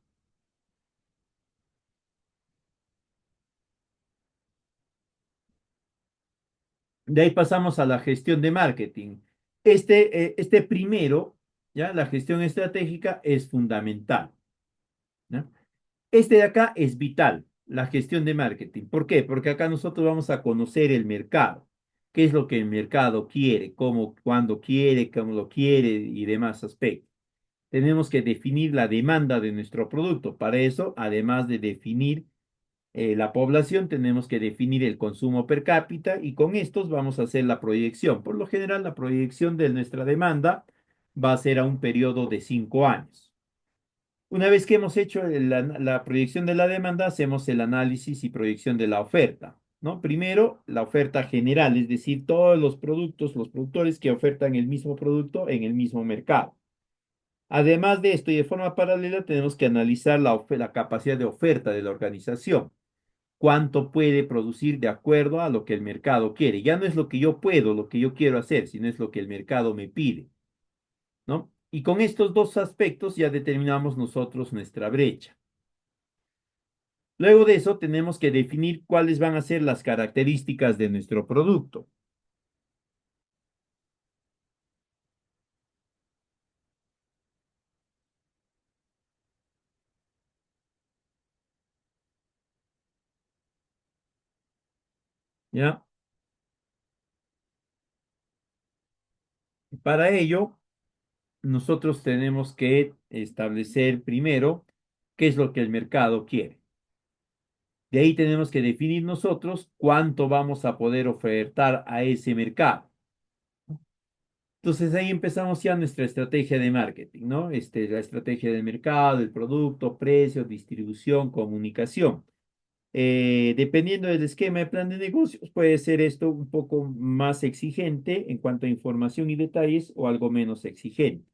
De ahí pasamos a la gestión de marketing. Este primero, ¿ya? La gestión estratégica es fundamental, ¿ya? Este de acá es vital, la gestión de marketing. ¿Por qué? Porque acá nosotros vamos a conocer el mercado. ¿Qué es lo que el mercado quiere? ¿Cómo, cuándo quiere? ¿Cómo lo quiere? Y demás aspectos. Tenemos que definir la demanda de nuestro producto. Para eso, además de definir la población, tenemos que definir el consumo per cápita y con estos vamos a hacer la proyección. Por lo general, la proyección de nuestra demanda va a ser a un periodo de 5 años. Una vez que hemos hecho la proyección de la demanda, hacemos el análisis y proyección de la oferta, ¿no? Primero, la oferta general, es decir, todos los productos, los productores que ofertan el mismo producto en el mismo mercado. Además de esto y de forma paralela, tenemos que analizar la capacidad de oferta de la organización. Cuánto puede producir de acuerdo a lo que el mercado quiere. Ya no es lo que yo puedo, lo que yo quiero hacer, sino es lo que el mercado me pide, ¿no? Y con estos dos aspectos ya determinamos nosotros nuestra brecha. Luego de eso, tenemos que definir cuáles van a ser las características de nuestro producto, ¿ya? Para ello, nosotros tenemos que establecer primero qué es lo que el mercado quiere. De ahí tenemos que definir nosotros cuánto vamos a poder ofertar a ese mercado. Entonces ahí empezamos ya nuestra estrategia de marketing, ¿no? La estrategia del mercado, el producto, precio, distribución, comunicación. Dependiendo del esquema de plan de negocios, puede ser esto un poco más exigente en cuanto a información y detalles o algo menos exigente.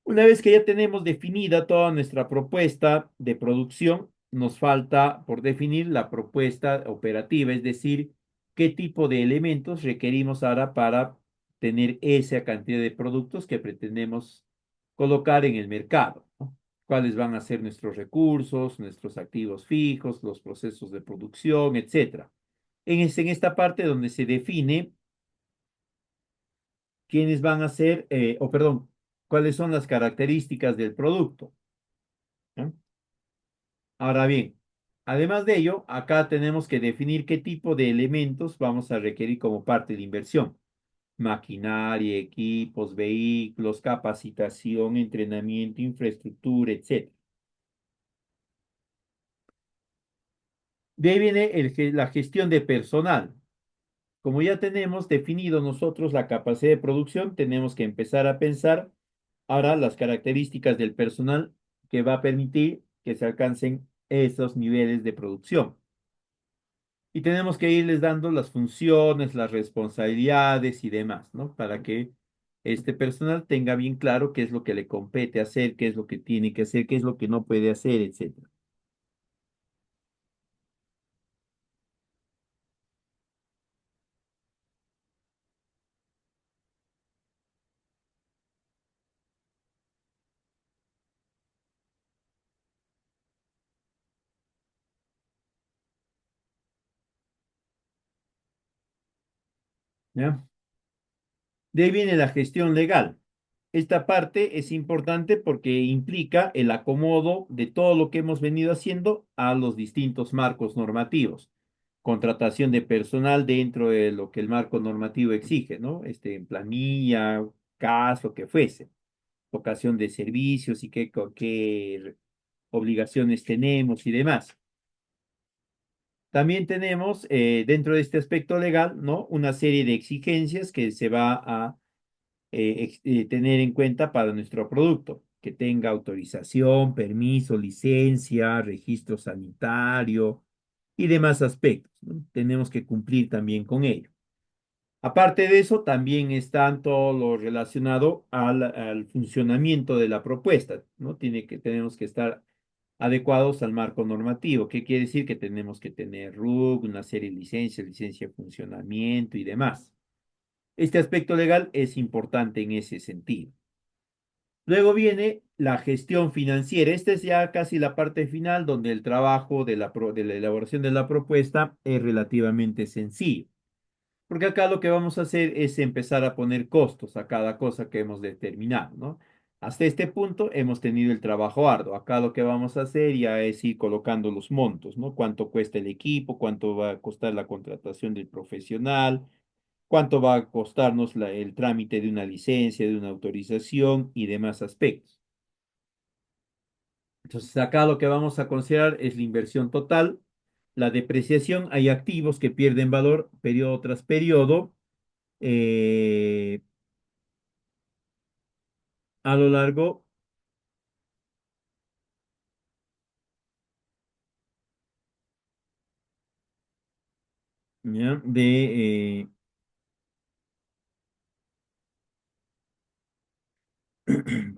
Una vez que ya tenemos definida toda nuestra propuesta de producción, nos falta por definir la propuesta operativa, es decir, qué tipo de elementos requerimos ahora para tener esa cantidad de productos que pretendemos colocar en el mercado, ¿no? Cuáles van a ser nuestros recursos, nuestros activos fijos, los procesos de producción, etcétera. En esta parte donde se define quiénes van a ser, o perdón, cuáles son las características del producto, ¿no? Ahora bien, además de ello, acá tenemos que definir qué tipo de elementos vamos a requerir como parte de la inversión. Maquinaria, equipos, vehículos, capacitación, entrenamiento, infraestructura, etcétera. De ahí viene la gestión de personal. Como ya tenemos definido nosotros la capacidad de producción, tenemos que empezar a pensar ahora las características del personal que va a permitir que se alcancen esos niveles de producción. Y tenemos que irles dando las funciones, las responsabilidades y demás, ¿no? Para que este personal tenga bien claro qué es lo que le compete hacer, qué es lo que tiene que hacer, qué es lo que no puede hacer, etcétera. ¿Ya? De ahí viene la gestión legal. Esta parte es importante porque implica el acomodo de todo lo que hemos venido haciendo a los distintos marcos normativos. Contratación de personal dentro de lo que el marco normativo exige, ¿no? En planilla, caso que fuese. Vocación de servicios y qué obligaciones tenemos y demás. También tenemos dentro de este aspecto legal, ¿no? Una serie de exigencias que se va a tener en cuenta para nuestro producto, que tenga autorización, permiso, licencia, registro sanitario y demás aspectos, ¿no? Tenemos que cumplir también con ello. Aparte de eso, también está todo lo relacionado al funcionamiento de la propuesta, ¿no? Tenemos que estar adecuados al marco normativo. ¿Qué quiere decir? Que tenemos que tener RUC, una serie de licencias, licencia de funcionamiento y demás. Este aspecto legal es importante en ese sentido. Luego viene la gestión financiera. Esta es ya casi la parte final donde el trabajo de la elaboración de la propuesta es relativamente sencillo. Porque acá lo que vamos a hacer es empezar a poner costos a cada cosa que hemos determinado, ¿no? Hasta este punto hemos tenido el trabajo arduo. Acá lo que vamos a hacer ya es ir colocando los montos, ¿no? Cuánto cuesta el equipo, cuánto va a costar la contratación del profesional, cuánto va a costarnos el trámite de una licencia, de una autorización y demás aspectos. Entonces, acá lo que vamos a considerar es la inversión total, la depreciación. Hay activos que pierden valor periodo tras periodo eh, a lo largo, ¿ya?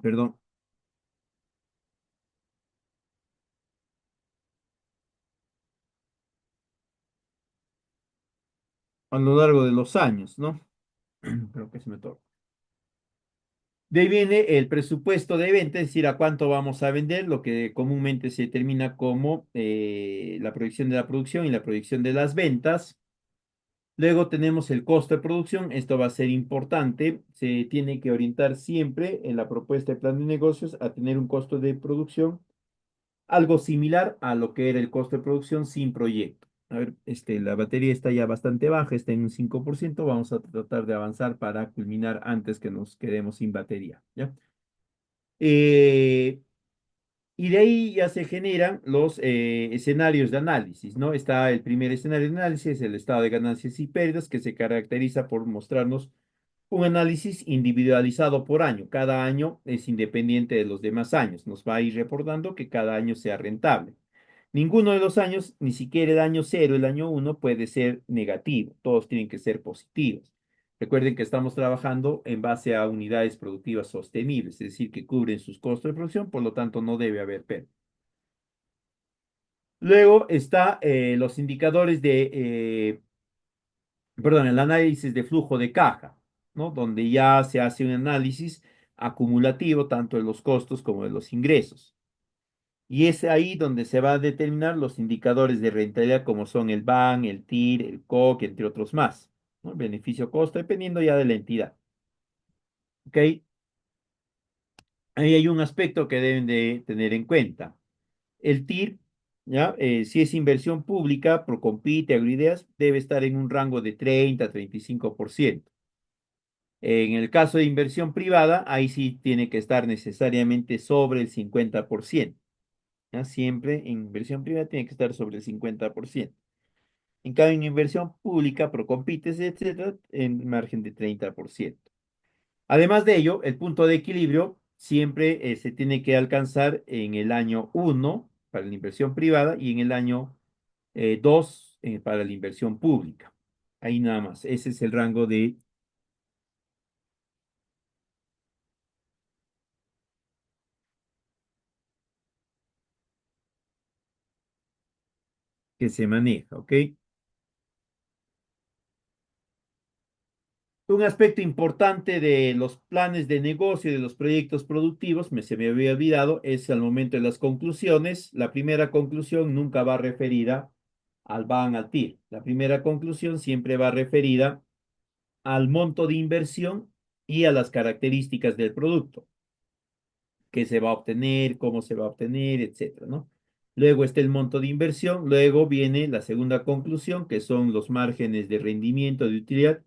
Perdón, a lo largo de los años, ¿no? Creo que se me toca. De ahí viene el presupuesto de venta, es decir, a cuánto vamos a vender, lo que comúnmente se determina como la proyección de la producción y la proyección de las ventas. Luego tenemos el costo de producción. Esto va a ser importante. Se tiene que orientar siempre en la propuesta de plan de negocios a tener un costo de producción algo similar a lo que era el costo de producción sin proyecto. A ver, la batería está ya bastante baja, está en un 5%. Vamos a tratar de avanzar para culminar antes que nos quedemos sin batería, ¿ya? Eh, y de ahí ya se generan los escenarios de análisis, ¿no? Está el primer escenario de análisis, el estado de ganancias y pérdidas, que se caracteriza por mostrarnos un análisis individualizado por año. Cada año es independiente de los demás años. Nos va a ir reportando que cada año sea rentable. Ninguno de los años, ni siquiera el año cero, el año uno, puede ser negativo. Todos tienen que ser positivos. Recuerden que estamos trabajando en base a unidades productivas sostenibles, es decir, que cubren sus costos de producción, por lo tanto no debe haber pérdida. Luego está los indicadores perdón, el análisis de flujo de caja, ¿no? Donde ya se hace un análisis acumulativo tanto de los costos como de los ingresos. Y es ahí donde se va a determinar los indicadores de rentabilidad como son el BAN, el TIR, el COC, entre otros más, ¿no? Beneficio-costo, dependiendo ya de la entidad. ¿Ok? Ahí hay un aspecto que deben de tener en cuenta. El TIR, ¿ya? Si es inversión pública, Procompite, Agroideas, debe estar en un rango de 30 a 35%. En el caso de inversión privada, ahí sí tiene que estar necesariamente sobre el 50%. ¿Ya? Siempre en inversión privada tiene que estar sobre el 50%. En cambio, en inversión pública, Procompites, etcétera, en margen de 30%. Además de ello, el punto de equilibrio siempre se tiene que alcanzar en el año uno para la inversión privada y en el año 2 para la inversión pública. Ahí nada más. Ese es el rango de que se maneja, ¿ok? Un aspecto importante de los planes de negocio y de los proyectos productivos, se me había olvidado, es al momento de las conclusiones. La primera conclusión nunca va referida al BAN al TIR. La primera conclusión siempre va referida al monto de inversión y a las características del producto, qué se va a obtener, cómo se va a obtener, etcétera, ¿no? Luego está el monto de inversión, luego viene la segunda conclusión, que son los márgenes de rendimiento de utilidad.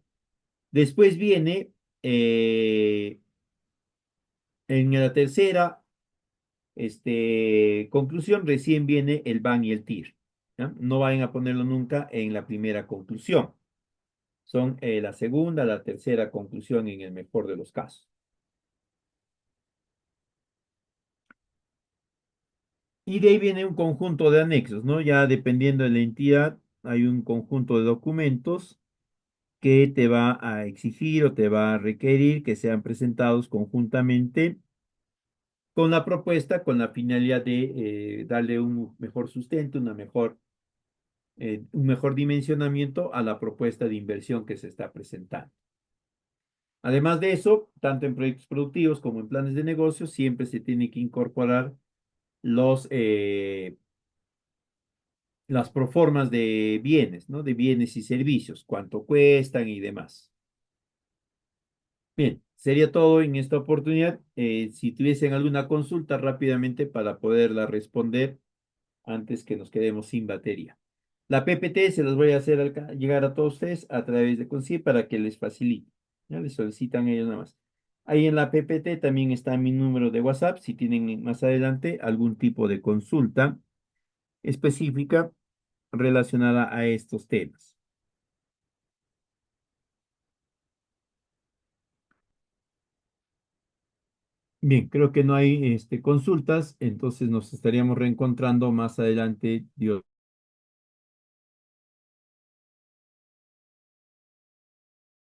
Después viene en la tercera conclusión, recién viene el BAN y el TIR. ¿Ya? No vayan a ponerlo nunca en la primera conclusión. Son la segunda, la tercera conclusión en el mejor de los casos. Y de ahí viene un conjunto de anexos, ¿no? Ya dependiendo de la entidad, hay un conjunto de documentos que te va a exigir o te va a requerir que sean presentados conjuntamente con la propuesta, con la finalidad de darle un mejor sustento, un mejor dimensionamiento a la propuesta de inversión que se está presentando. Además de eso, tanto en proyectos productivos como en planes de negocio, siempre se tiene que incorporar los, eh, las proformas de bienes, ¿no? De bienes y servicios, cuánto cuestan y demás. Bien, sería todo en esta oportunidad. Si tuviesen alguna consulta rápidamente para poderla responder antes que nos quedemos sin batería. La PPT se las voy a hacer llegar a todos ustedes a través de Conci para que les facilite. Ya les solicitan ellos nada más. Ahí en la PPT también está mi número de WhatsApp si tienen más adelante algún tipo de consulta específica relacionada a estos temas. Bien, creo que no hay consultas, entonces nos estaríamos reencontrando más adelante. Dios.